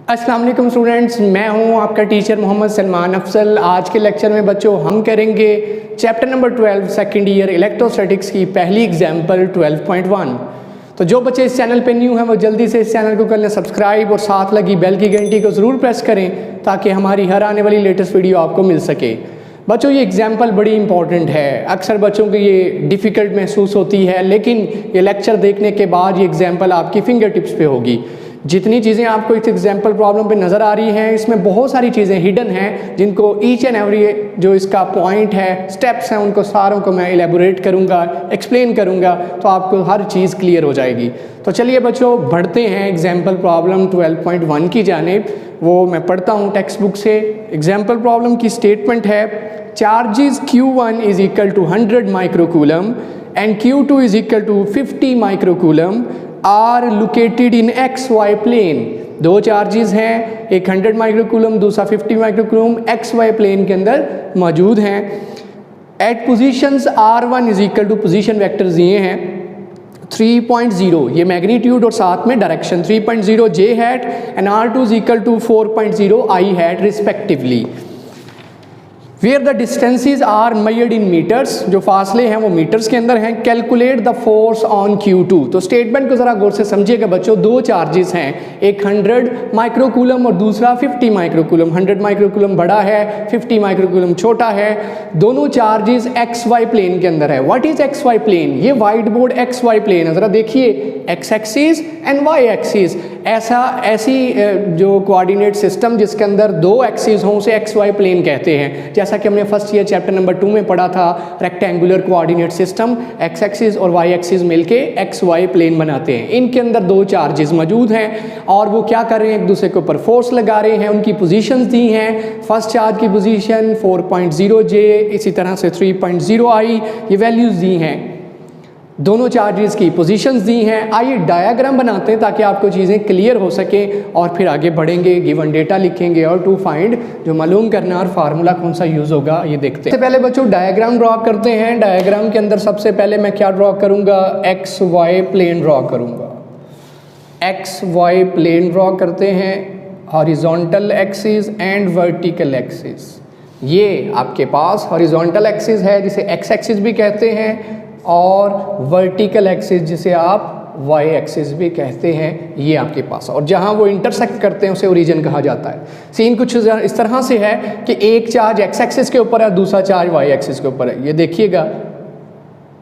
अस्सलाम वालेकुम स्टूडेंट्स, मैं हूं आपका टीचर मोहम्मद सलमान अफजल। आज के लेक्चर में बच्चों हम करेंगे chapter number 12 second year electrostatics की पहली एग्जाम्पल 12.1। तो जो बच्चे इस चैनल पे न्यू हैं वो जल्दी से इस चैनल को कर लें सब्सक्राइब और साथ लगी बेल की घंटी को ज़रूर प्रेस करें ताकि हमारी हर आने वाली लेटेस्ट वीडियो आपको मिल सके। बच्चों ये एग्जाम्पल बड़ी इंपॉर्टेंट है, अक्सर बच्चों को ये डिफ़िकल्ट महसूस होती है, लेकिन ये लेक्चर देखने के बाद ये एग्जाम्पल आपकी फिंगर टिप्स पे होगी। जितनी चीज़ें आपको इस एग्जाम्पल प्रॉब्लम पे नज़र आ रही हैं, इसमें बहुत सारी चीज़ें हिडन हैं जिनको ईच एंड एवरी जो इसका पॉइंट है, स्टेप्स हैं, उनको सारों को मैं एलेबोरेट करूँगा, एक्सप्लेन करूँगा, तो आपको हर चीज़ क्लियर हो जाएगी। तो चलिए बच्चों बढ़ते हैं एग्जाम्पल प्रॉब्लम 12.1 की जानिब। वो मैं पढ़ता हूँ टेक्स्ट बुक से। एग्जाम्पल प्रॉब्लम की स्टेटमेंट है charges Q1 is equal to 100 microcoulomb and Q2 is equal to 50 microcoulomb are located in XY plane. दो चार्जेस हैं, एक 100 माइक्रोकूलम, दूसरा 50 माइक्रोकूलम XY प्लेन के अंदर मौजूद हैं। At positions R1 is equal to position vectors दिए हैं 3.0, ये मैग्नीट्यूड और साथ में direction 3.0 J hat and R2 is equal to 4.0 I hat respectively. Where the distances are measured in metres, जो फासले हैं वो मीटर्स के अंदर हैं। Calculate the force on Q2। तो स्टेटमेंट को ज़रा गौर से समझिएगा बच्चों। दो चार्जेस हैं, एक 100 माइक्रोकूलम और दूसरा 50 माइक्रोकूलम। 100 माइक्रोकूलम बड़ा है, 50 माइक्रोकूलम छोटा है। दोनों चार्जेस XY प्लेन के अंदर है। What is XY plane? ये वाइट बोर्ड XY प्लेन है, ज़रा देखिए, X axis and Y axis. ऐसी जो कोऑर्डिनेट सिस्टम जिसके अंदर दो एक्सिस हों उसे XY प्लेन कहते हैं। जैसा कि हमने फर्स्ट ईयर चैप्टर नंबर 2 में पढ़ा था, rectangular coordinate system, X axis और Y एक्सिस मिलके XY प्लेन बनाते हैं। इनके अंदर दो चार्जेस मौजूद हैं और वो क्या कर रहे हैं, एक दूसरे के ऊपर फोर्स लगा रहे हैं। उनकी पोजीशंस दी हैं। फर्स्ट चार्ज की पोजीशन 4.0 J, इसी तरह से 3.0 I, ये वैल्यूज़ दी हैं। दोनों चार्जेस की पोजीशंस दी हैं। आइए डायग्राम बनाते हैं ताकि आपको चीज़ें क्लियर हो सके और फिर आगे बढ़ेंगे। गिवन डेटा लिखेंगे और टू फाइंड जो मालूम करना और फार्मूला कौन सा यूज़ होगा ये देखते हैं। सबसे पहले बच्चों डायग्राम ड्रॉ करते हैं। डायग्राम के अंदर सबसे पहले मैं क्या ड्रॉ करूँगा, XY प्लेन ड्रॉ करूँगा। XY प्लेन ड्रॉ करते हैं, horizontal axis and vertical axis. ये आपके पास हॉरिजॉन्टल एक्सिस है जिसे X एक्सिस भी कहते हैं और वर्टिकल एक्सिस जिसे आप Y एक्सिस भी कहते हैं, ये आपके पास। और जहाँ वो इंटरसेक्ट करते हैं उसे ओरिजिन कहा जाता है। सीन कुछ इस तरह से है कि एक चार्ज X एक्सिस के ऊपर है, दूसरा चार्ज Y एक्सिस के ऊपर है। ये देखिएगा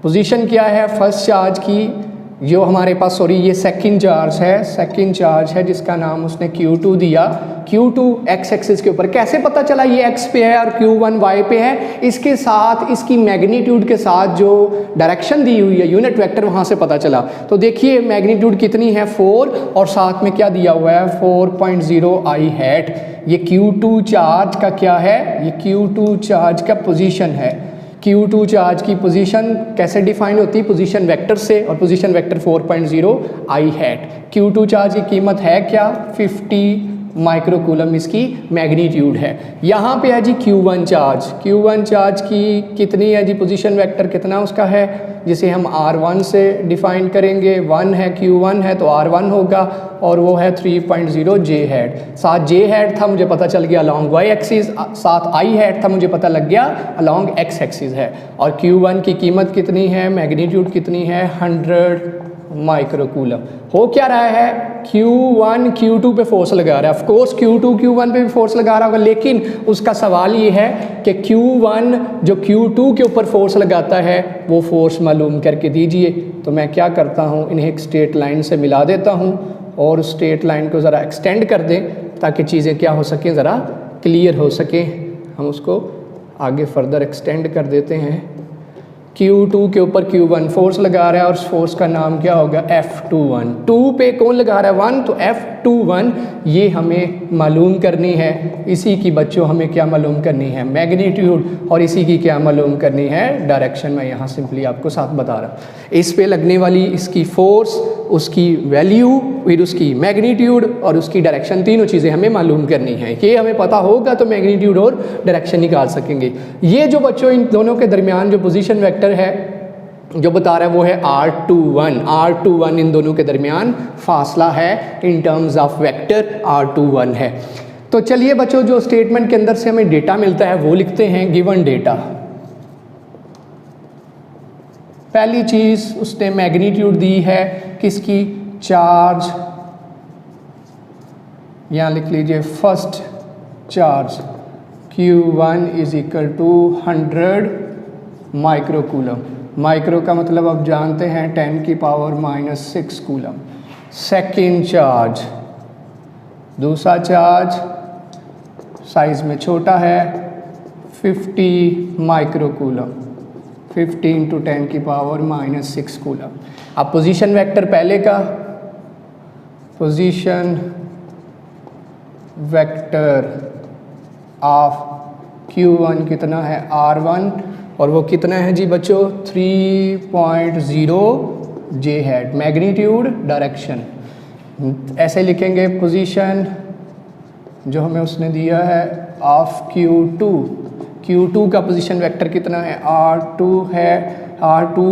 पोजीशन क्या है फर्स्ट चार्ज की, जो हमारे पास ये सेकंड चार्ज है। सेकंड चार्ज है जिसका नाम उसने Q2 दिया। Q2 X एक्सिस के ऊपर। कैसे पता चला ये X पे है और Q1 Y पे है? इसके साथ इसकी मैग्नीट्यूड के साथ जो डायरेक्शन दी हुई है, यूनिट वेक्टर, वहाँ से पता चला। तो देखिए मैग्नीट्यूड कितनी है, 4, और साथ में क्या दिया हुआ है, 4.0 I हैट। ये Q2 चार्ज का क्या है, ये Q2 चार्ज का पोजीशन है। Q2 चार्ज की पोजीशन कैसे डिफाइन होती है, पोजीशन वेक्टर से, और position vector 4.0 I hat. Q2 charge की कीमत है क्या, 50 माइक्रोकूलम इसकी मैग्नीट्यूड है। यहाँ पे है जी Q1 चार्ज। Q1 चार्ज की कितनी है जी, पोजीशन वेक्टर कितना उसका है, जिसे हम R1 से डिफाइन करेंगे। 1 है, Q1 है तो R1 होगा, और वो है 3.0 J हैट। साथ J हैट था मुझे पता चल गया अलॉन्ग Y एक्सिस, साथ I हैट था मुझे पता लग गया अलॉन्ग X एक्सिस है। और Q1 की कीमत कितनी है, मैग्नीट्यूड कितनी है, 100 माइक्रोकूलम। हो क्या रहा है, Q1 Q2 पे फोर्स लगा रहा है। ऑफ कोर्स Q2 Q1 पे भी फोर्स लगा रहा होगा, लेकिन उसका सवाल ये है कि Q1 जो Q2 के ऊपर फोर्स लगाता है वो फोर्स मालूम करके दीजिए। तो मैं क्या करता हूँ, इन्हें एक स्ट्रेट लाइन से मिला देता हूँ और स्ट्रेट लाइन को ज़रा एक्सटेंड कर दें ताकि चीज़ें क्या हो सकें, ज़रा क्लियर हो सके। हम उसको आगे फर्दर एक्सटेंड कर देते हैं। Q2 के ऊपर Q1 फोर्स लगा रहा है और उस फोर्स का नाम क्या होगा, F21। 2 पे कौन लगा रहा है, 1, तो F21 ये हमें मालूम करनी है। इसी की बच्चों हमें क्या मालूम करनी है, मैग्नीट्यूड, और इसी की क्या मालूम करनी है, डायरेक्शन। मैं यहाँ सिंपली आपको साथ बता रहा हूँ। इस पे लगने वाली इसकी फोर्स, उसकी वैल्यू, फिर उसकी मैग्नीट्यूड और उसकी डायरेक्शन, तीनों चीज़ें हमें मालूम करनी है। ये हमें पता होगा तो मैग्नीट्यूड और डायरेक्शन निकाल सकेंगे। ये जो बच्चों इन दोनों के दरमियान जो पोजीशन वेक्टर है जो बता रहा है वो है R21। R21 इन दोनों के दरमियान फासला है in terms of vector, R21 है। तो चलिए बच्चों, जो स्टेटमेंट के अंदर से हमें डेटा मिलता है वो लिखते हैं। गिवन डेटा, पहली चीज उसने मैग्नीट्यूड दी है किसकी, चार्ज, यहाँ लिख लीजिए first charge Q1 is equal to 100 microcoulomb. Micro का मतलब आप जानते हैं 10 की पावर -6 कूलम। सेकेंड चार्ज, दूसरा चार्ज साइज में छोटा है 50 माइक्रोकूलम, 50 × 10 की पावर -6 कूलम। अब पोजीशन वेक्टर पहले का, पोजीशन वेक्टर ऑफ Q1 कितना है, R1, और वो कितना है जी बच्चों, 3.0 J है। मैग्नीट्यूड डायरेक्शन ऐसे लिखेंगे, पोजीशन जो हमें उसने दिया है ऑफ Q2 का पोजीशन वेक्टर कितना है, R2 है। R2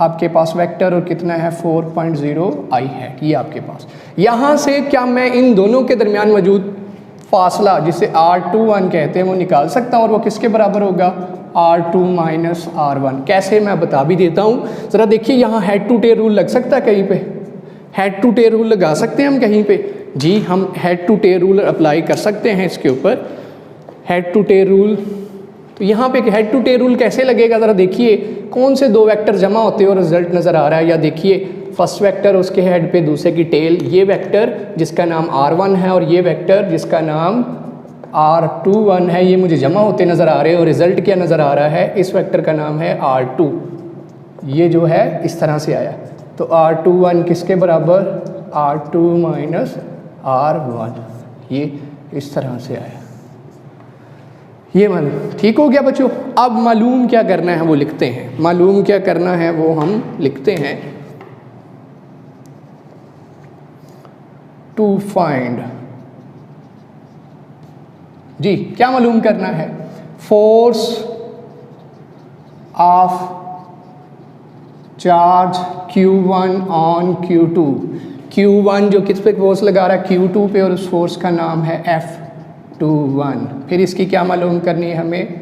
आपके पास वेक्टर और कितना है 4.0 I है, ये आपके पास। यहाँ से क्या मैं इन दोनों के दरमियान मौजूद फासला जिसे R21 कहते हैं वो निकाल सकता हूँ, और वो किसके बराबर होगा, R2 - R1। कैसे, मैं बता भी देता हूँ। ज़रा देखिए, यहाँ हेड टू टेल रूल लग सकता है कहीं पे, हेड टू टेल रूल लगा सकते हैं हम कहीं पे जी। हम head to tail rule apply कर सकते हैं इसके ऊपर, हेड टू टेल रूल। तो यहाँ पे हेड टू टेल रूल कैसे लगेगा, ज़रा देखिए कौन से दो वेक्टर जमा होते हैं और रिजल्ट नज़र आ रहा है। या देखिए फर्स्ट वेक्टर उसके हेड पे, दूसरे की टेल, ये वेक्टर जिसका नाम R1 है और ये वेक्टर जिसका नाम R21 है, ये मुझे जमा होते नज़र आ रहे हैं। और रिजल्ट क्या नज़र आ रहा है, इस वेक्टर का नाम है R2, ये जो है इस तरह से आया। तो R21 किसके बराबर, R2 - R1, ये इस तरह से आया। ये मालूम ठीक हो गया बच्चों। अब मालूम क्या करना है वो लिखते हैं, मालूम क्या करना है वो हम लिखते हैं। टू फाइंड, जी क्या मालूम करना है, force of charge Q1 on Q2। Q1 जो किस पे फोर्स लगा रहा है, Q2 पे, और उस फोर्स का नाम है F21। फिर इसकी क्या मालूम करनी है हमें,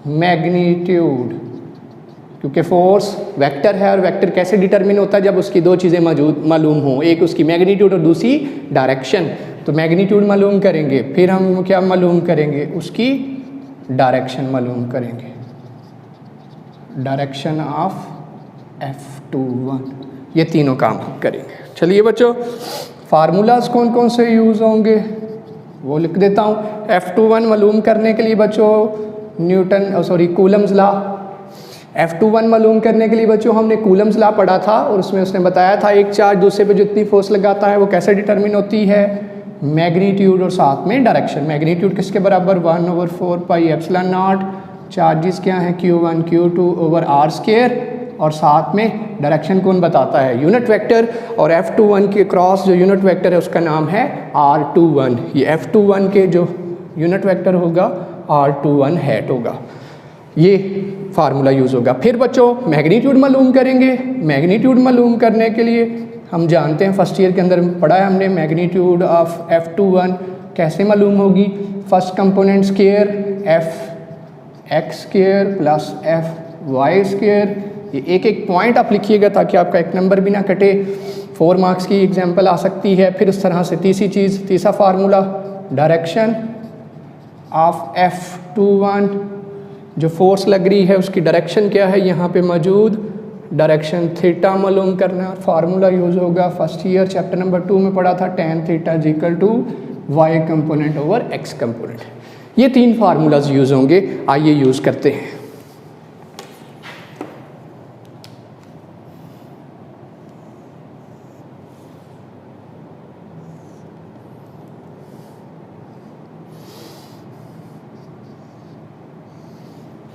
मैग्नीट्यूड, क्योंकि फोर्स वेक्टर है और वेक्टर कैसे डिटरमिन होता है, जब उसकी दो चीज़ें मौजूद मालूम हों, एक उसकी मैग्नीट्यूड और दूसरी डायरेक्शन। तो मैग्नीट्यूड मालूम करेंगे, फिर हम क्या मालूम करेंगे, उसकी डायरेक्शन मालूम करेंगे, डायरेक्शन ऑफ F21। ये तीनों काम हम करेंगे। चलिए बच्चों, फार्मूलाज कौन कौन से यूज़ होंगे वो लिख देता हूँ। F21 मालूम करने के लिए बच्चों कूलम्स लॉ। F21 मालूम करने के लिए बच्चों हमने कूलम्स लॉ पढ़ा था, और उसमें उसने बताया था एक चार्ज दूसरे पे जितनी फोर्स लगाता है वो कैसे डिटरमिन होती है, मैग्नीट्यूड और साथ में डायरेक्शन। मैग्नीट्यूड किसके बराबर, 1/4 पाई एप्सिलॉन नॉट, चार्जेस क्या हैं Q1 Q2 ओवर R², और साथ में डायरेक्शन कौन बताता है, यूनिट वेक्टर। और F21 के क्रॉस जो यूनिट वेक्टर है उसका नाम है R21। ये F21 के जो यूनिट वेक्टर होगा R21 हैट होगा, ये फार्मूला यूज़ होगा। फिर बच्चों मैग्नीट्यूड मालूम करेंगे। मैग्नीट्यूड मालूम करने के लिए हम जानते हैं फर्स्ट ईयर के अंदर पढ़ा है हमने, मैग्नीट्यूड ऑफ F21 कैसे मालूम होगी, first component square Fx² plus Fy²। ये एक एक पॉइंट आप लिखिएगा ताकि आपका एक नंबर भी ना कटे। 4 मार्क्स की एग्जाम्पल आ सकती है। फिर उस तरह से तीसरी चीज़, तीसरा फार्मूला, डायरेक्शन ऑफ F21, जो फोर्स लग रही है उसकी डायरेक्शन क्या है यहाँ पे मौजूद, डायरेक्शन थीटा मालूम करना। फार्मूला यूज़ होगा फर्स्ट ईयर चैप्टर नंबर 2 में पढ़ा था, tan theta is equal to y component over x component. ये 3 फार्मूलाज यूज़ होंगे, आइए यूज़ करते हैं।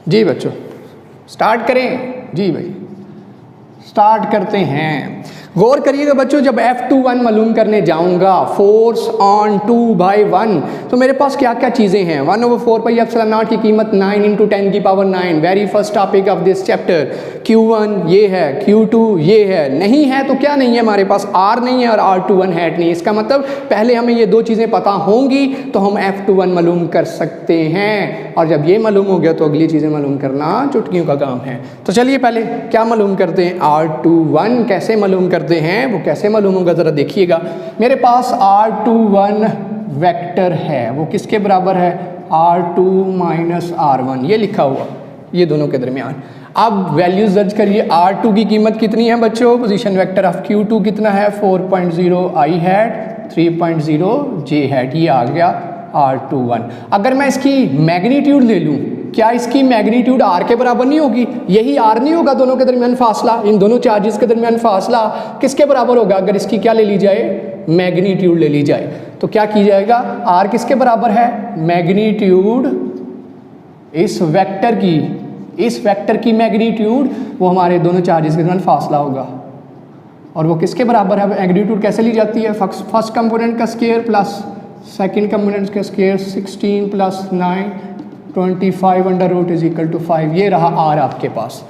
जी बच्चों स्टार्ट करें, जी भाई स्टार्ट करते हैं। गौर करिएगा बच्चों, जब F21 मालूम करने जाऊंगा फोर्स ऑन 2/1, तो मेरे पास क्या क्या चीज़ें हैं। 1/4πε0 की कीमत 9 × 10 की power 9, very first topic of this chapter. Q1 ये है, Q2 ये है, नहीं है तो क्या नहीं है हमारे पास, R नहीं है और R21 हैट नहीं है। इसका मतलब पहले हमें ये दो चीज़ें पता होंगी तो हम F21 मालूम कर सकते हैं, और जब ये मालूम हो गया तो अगली चीज़ें मालूम करना चुटकियों का काम है। तो चलिए पहले क्या मालूम करते हैं, R21 कैसे मालूम करते हैं, वो कैसे मालूम होगा ज़रा देखिएगा। मेरे पास R21 वेक्टर है, वो किसके बराबर है, R2 - R1, ये लिखा हुआ, ये दोनों के दरमियान। अब वैल्यूज दर्ज करिए। R2 की कीमत कितनी है बच्चों, पोजीशन वेक्टर ऑफ Q2 कितना है, 4.0 I हैट 3.0 J हैट, ये आ गया R21। अगर मैं इसकी मैग्नीट्यूड ले लूँ, क्या इसकी मैग्नीट्यूड R के बराबर नहीं होगी, यही R नहीं होगा, दोनों के दरमियान फासला, इन दोनों चार्जेस के दरमियान फासला किसके बराबर होगा, अगर इसकी क्या ले ली जाए, मैग्नीट्यूड ले ली जाए, तो क्या की जाएगा, R किसके बराबर है, मैग्नीट्यूड इस वेक्टर की मैग्नीट्यूड, वो हमारे दोनों चार्जेस के दरमियान फासला होगा, और वो किसके बराबर है, मैग्नीट्यूड कैसे ली जाती है, फर्स्ट कंपोनेंट का स्क्वायर प्लस सेकंड कंपोनेंट का स्क्वायर, 16 + 9 25 √ 5, ये रहा R आपके पास।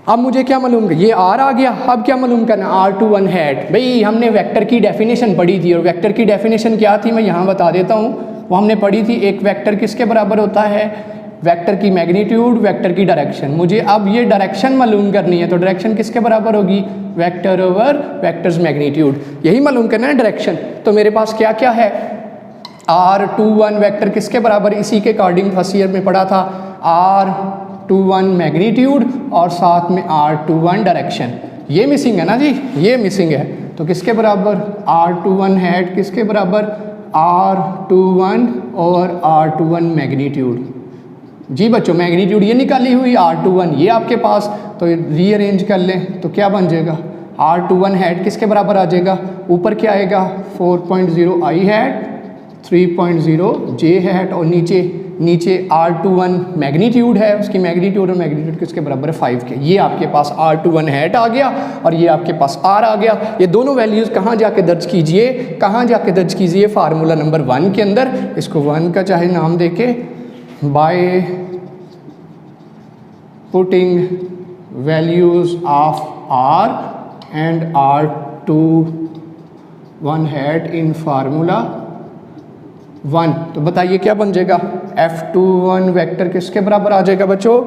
अब मुझे क्या मालूम, ये R आ गया, अब क्या मालूम करना, R21 हैट। भाई हमने वेक्टर की डेफिनेशन पढ़ी थी, और वेक्टर की डेफिनेशन क्या थी मैं यहाँ बता देता हूँ, वो हमने पढ़ी थी, एक वेक्टर किसके बराबर होता है, वेक्टर की मैग्नीट्यूड, वेक्टर की डायरेक्शन। मुझे अब ये डायरेक्शन मालूम करनी है, तो डायरेक्शन किसके बराबर होगी, वेक्टर ओवर वेक्टर्स मैग्नीट्यूड, यही मालूम करना है डायरेक्शन। तो मेरे पास क्या क्या है, R21 वेक्टर किसके बराबर, इसी के अकॉर्डिंग फर्स्ट ईयर में पढ़ा था, R21 मैग्नीट्यूड और साथ में R21 डायरेक्शन। ये मिसिंग है ना जी, ये मिसिंग है, तो किसके बराबर, R21 हैट किसके बराबर, R21 और R21 मैग्नीट्यूड। जी बच्चों, मैग्नीट्यूड ये निकाली हुई, R21 ये आपके पास, तो रीअरेंज कर लें तो क्या बन जाएगा, R21 हैट किसके बराबर आ जाएगा, ऊपर क्या आएगा, 4.0 I हैट 3.0 J हैट, और नीचे R21 मैग्नीट्यूड है, उसकी मैग्नीट्यूड और मैग्नीट्यूड किसके बराबर है, 5 के। ये आपके पास R21 हैट आ गया और ये आपके पास R आ गया। ये दोनों वैल्यूज़ कहाँ जाके दर्ज कीजिए, कहाँ जाके दर्ज कीजिए, फार्मूला नंबर 1 के अंदर। इसको 1 का चाहे नाम देके, by putting values of R and R21 hat in formula 1, तो बताइए क्या बन जाएगा, F21 वेक्टर किसके बराबर आ जाएगा बच्चों,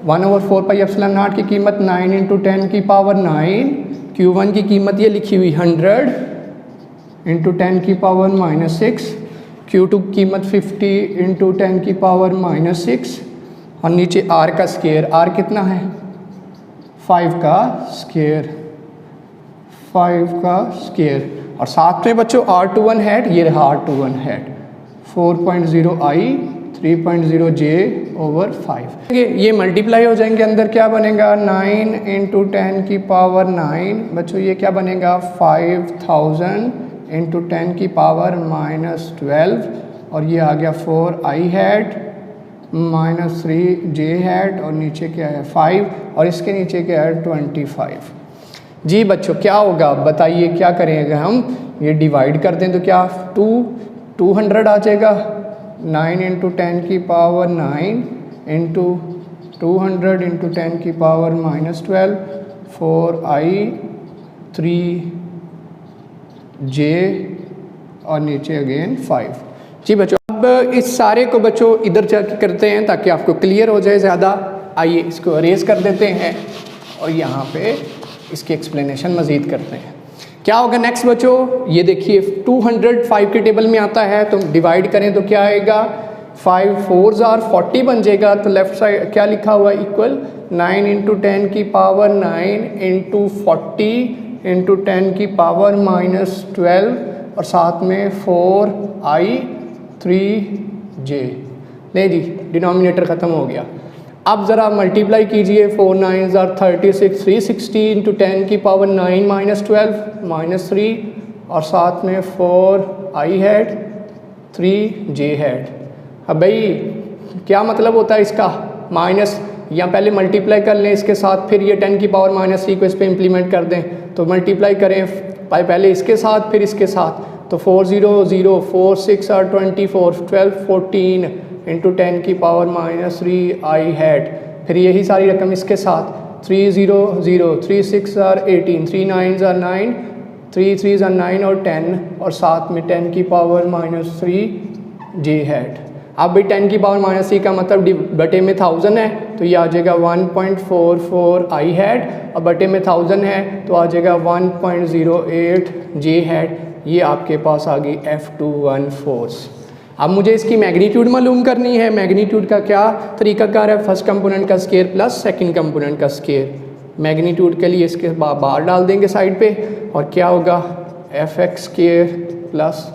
1/4πε0 की कीमत 9 × 10 की पावर 9, Q1 की कीमत ये लिखी हुई 100 × 10 की पावर -6, Q2 की कीमत 50 × 10 की पावर -6, और नीचे R का स्क्वायर, R कितना है, 5 का स्क्वायर, 5 का स्क्वायर, और साथ में बच्चों R21 हैट, ये रहा R21 hat 4.0 I 3.0 J over 5। ये मल्टीप्लाई हो जाएंगे, अंदर क्या बनेगा, 9 × 10 की पावर 9, बच्चों ये क्या बनेगा, 5000 × 10 की पावर -12, और ये आ गया 4 I हैट -3 J हैट, और नीचे क्या है 5, और इसके नीचे क्या है 25। जी बच्चों क्या होगा बताइए, क्या करेंगे हम, ये डिवाइड कर दें तो क्या 200 आ जाएगा, 9 × 10 की पावर 9 × 200 × 10 की पावर -12, 4 I 3 J, और नीचे अगेन 5। जी बच्चों, अब इस सारे को बच्चों इधर जाके करते हैं ताकि आपको क्लियर हो जाए ज़्यादा। आइए इसको अरेज कर देते हैं और यहाँ पे इसकी एक्सप्लेनेशन मज़ीद करते हैं। क्या होगा नेक्स्ट बच्चों, ये देखिए 205 के टेबल में आता है, तो डिवाइड करें तो क्या आएगा, 5 4s are 40 बन जाएगा। तो लेफ्ट साइड क्या लिखा हुआ है, इक्वल 9 × 10 की पावर 9 × 40 × 10 की पावर -12, और साथ में 4 I 3 J। नहीं जी, डिनोमिनेटर ख़त्म हो गया। अब ज़रा मल्टीप्लाई कीजिए, 4 9s are 36, 360 × 10 की पावर 9 -12 -3, और साथ में 4 I हैट 3 J हैट। अब भाई क्या मतलब होता है इसका, माइनस या पहले मल्टीप्लाई कर लें इसके साथ, फिर ये 10 की पावर माइनस 3 को इस पर इम्प्लीमेंट कर दें। तो मल्टीप्लाई करें पहले इसके साथ फिर इसके साथ, तो 4 0 0 4 6 are 24 12 14 इंटू 10 की पावर माइनस 3 आई हैड। फिर यही सारी रकम इसके साथ 3 0 0 3 6 are 18 3 9 are 9 3 3 are 9 और 10 और साथ में 10 की पावर माइनस 3 जे हैड। अब भी 10 की पावर माइनस 3 का मतलब बटे में 1000 है तो ये आ जाएगा 1.44 आई हैड, और बटे में 1000 है तो आ जाएगा 1.08 जे हैड। ये आपके पास आ गई F21 फोर्स। अब मुझे इसकी मैग्नीट्यूड मालूम करनी है। मैग्नीट्यूड का क्या तरीकाकार है? फर्स्ट कंपोनेंट का स्केयर प्लस सेकंड कंपोनेंट का स्केयर। मैग्नीट्यूड के लिए इसके बाहर डाल देंगे साइड पे, और क्या होगा fx square plus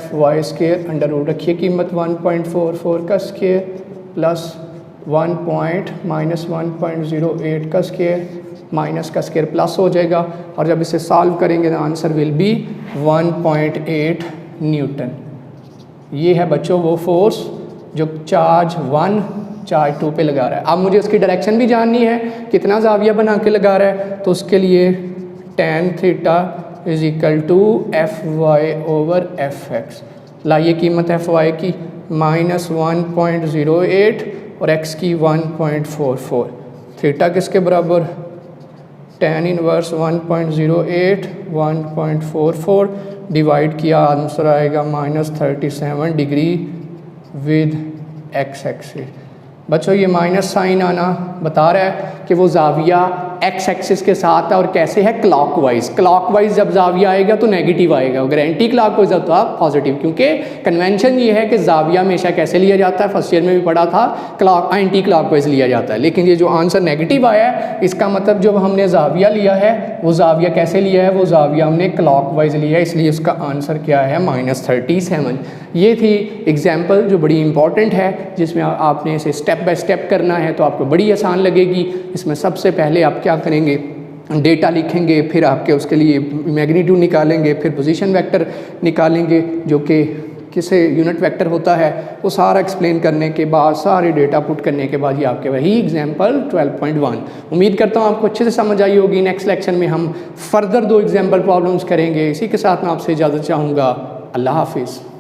fy square under root रखिए कीमत 1.44 का स्केयर प्लस 1.08 का स्केयर माइनस का स्केयर प्लस हो जाएगा, और जब इसे सॉल्व करेंगे तो आंसर विल बी 1.8 न्यूटन। ये है बच्चों वो फोर्स जो चार्ज 1 चार्ज 2 पे लगा रहा है। अब मुझे उसकी डायरेक्शन भी जाननी है, कितना जाविया बना के लगा रहा है, तो उसके लिए tan theta is equal to Fy over Fx। लाइए कीमत Fy की माइनस 1.08 और x की 1.44। थीटा किसके बराबर? tan इनवर्स 1.08 1.44 डिवाइड किया आंसर आएगा minus 37 degree with x axis. बच्चों ये माइनस साइन आना बता रहा है कि वो जाविया x एक्सिस के साथ है, और कैसे है? क्लॉकवाइज। क्लॉकवाइज जब जाविया आएगा तो नेगेटिव आएगा, अगर एंटी क्लॉकवाइज होता है पॉजिटिव, क्योंकि कन्वेंशन ये है कि जाविया हमेशा कैसे लिया जाता है, फर्स्ट ईयर में भी पढ़ा था, एंटी क्लॉकवाइज लिया जाता है। लेकिन ये जो आंसर नेगेटिव आया है इसका मतलब जो हमने जाविया लिया है वो जाविया कैसे लिया है? वो जाविया हमने क्लॉकवाइज लिया है, इसलिए उसका आंसर क्या है? माइनस 37। ये थी एग्जाम्पल जो बड़ी इंपॉर्टेंट है, जिसमें आपने इसे स्टेप बाय स्टेप करना है तो आपको बड़ी आसान लगेगी। इसमें सबसे पहले आप क्या करेंगे? डेटा लिखेंगे, फिर आपके उसके लिए मैग्नीट्यूड निकालेंगे, फिर पोजीशन वेक्टर निकालेंगे जो कि किसे यूनिट वेक्टर होता है, वो सारा एक्सप्लेन करने के बाद, सारे डेटा पुट करने के बाद ये आपके वही एग्जाम्पल 12.1। उम्मीद करता हूँ आपको अच्छे से समझ आई होगी। नेक्स्ट लेक्चर में हम फर्दर 2 एग्जाम्पल प्रॉब्लम्स करेंगे। इसी के साथ मैं आपसे इजाज़त चाहूँगा। अल्लाह हाफिज़।